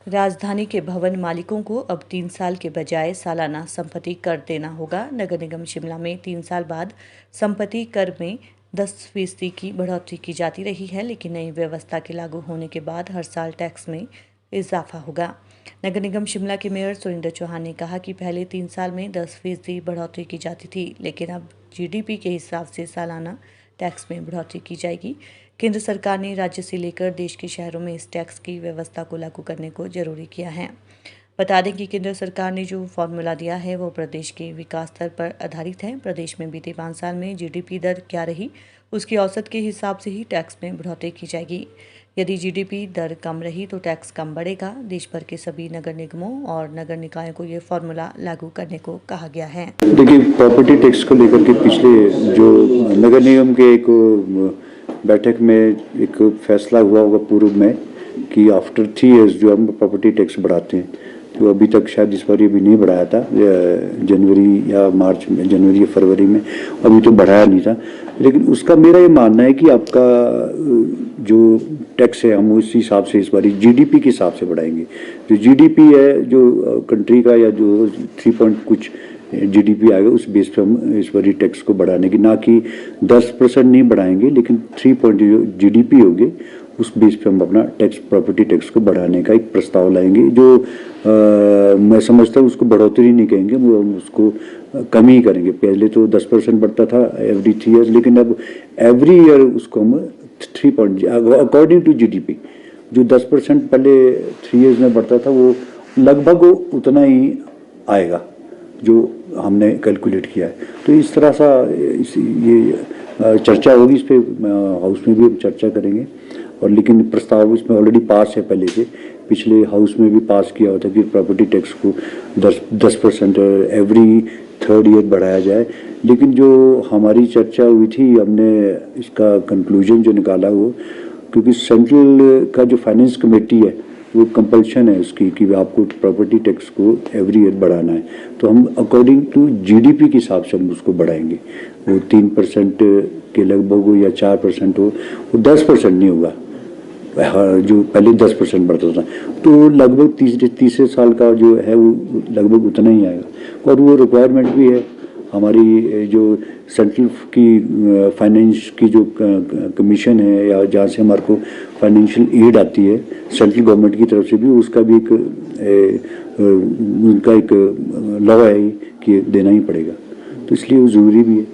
राजधानी के भवन मालिकों को अब 3 साल के बजाय सालाना संपत्ति कर देना होगा। नगर निगम शिमला में 3 साल बाद संपत्ति कर में 10% की बढ़ोतरी की जाती रही है, लेकिन नई व्यवस्था के लागू होने के बाद हर साल टैक्स में इजाफा होगा। नगर निगम शिमला के मेयर सुरेंद्र चौहान ने कहा कि पहले 3 साल में 10% बढ़ोतरी की जाती थी, लेकिन अब जीडीपी के हिसाब से सालाना टैक्स में बढ़ोतरी की जाएगी। केंद्र सरकार ने राज्य से लेकर देश के शहरों में इस टैक्स की व्यवस्था को लागू करने को जरूरी किया है। बता दें कि केंद्र सरकार ने जो फॉर्मूला दिया है वो प्रदेश के विकास दर पर आधारित है। प्रदेश में बीते 5 साल में जीडीपी दर क्या रही, उसकी औसत के हिसाब से ही टैक्स में बढ़ोतरी की जाएगी। यदि जीडीपी दर कम रही तो टैक्स कम बढ़ेगा। देश भर के सभी नगर निगमों और नगर निकायों को ये फॉर्मूला लागू करने को कहा गया है। देखिए, प्रॉपर्टी टैक्स को लेकर के पिछले जो नगर निगम के एक बैठक में एक फैसला हुआ होगा पूर्व में कि आफ्टर 3 इयर्स जो हम प्रॉपर्टी टैक्स बढ़ाते हैं, जो अभी तक शायद इस बार भी नहीं बढ़ाया था, जनवरी या मार्च में, जनवरी या फरवरी में अभी तो बढ़ाया नहीं था। लेकिन उसका मेरा ये मानना है कि आपका जो टैक्स है हम उस हिसाब से इस बार जीडीपी के हिसाब से बढ़ाएंगे। जो जीडीपी है जो कंट्री का, या जो 3 पॉइंट कुछ जीडीपी आएगा, उस बेस पे हम इस बार टैक्स को बढ़ाने की, ना कि 10% नहीं बढ़ाएंगे, लेकिन 3 पॉइंट जो जीडीपी होगी उस बेस पे हम अपना टैक्स, प्रॉपर्टी टैक्स को बढ़ाने का एक प्रस्ताव लाएंगे। जो मैं समझता हूँ उसको बढ़ोतरी नहीं कहेंगे, वो हम उसको कम ही करेंगे। पहले तो 10% बढ़ता था एवरी 3 ईयर्स, लेकिन अब एवरी ईयर उसको हम 3 पॉइंट अकॉर्डिंग टू जीडीपी, जो 10% पहले 3 ईयर्स में बढ़ता था वो लगभग उतना ही आएगा जो हमने कैलकुलेट किया है। तो इस तरह सा ये चर्चा होगी, इस पे हाउस में भी हम चर्चा करेंगे। और लेकिन प्रस्ताव इसमें ऑलरेडी पास है, पहले से पिछले हाउस में भी पास किया होता कि प्रॉपर्टी टैक्स को 10% एवरी 3rd ईयर बढ़ाया जाए। लेकिन जो हमारी चर्चा हुई थी, हमने इसका कंक्लूजन जो निकाला वो, क्योंकि सेंट्रल का जो फाइनेंस कमेटी है वो कंपल्शन है उसकी कि आपको प्रॉपर्टी टैक्स को एवरी ईयर बढ़ाना है, तो हम अकॉर्डिंग टू जीडीपी के हिसाब से हम उसको बढ़ाएंगे। वो 3% के लगभग हो या 4% हो, वो 10% नहीं होगा। जो पहले 10% बढ़ता था, तो लगभग तीसरे साल का जो है वो लगभग उतना ही आएगा। और वो रिक्वायरमेंट भी है हमारी, जो सेंट्रल की फाइनेंस की जो कमीशन है, या जहाँ से हमारे को फाइनेंशियल एड आती है सेंट्रल गवर्नमेंट की तरफ से भी, उसका भी एक उनका एक लॉ है कि देना ही पड़ेगा, तो इसलिए वो ज़रूरी भी है।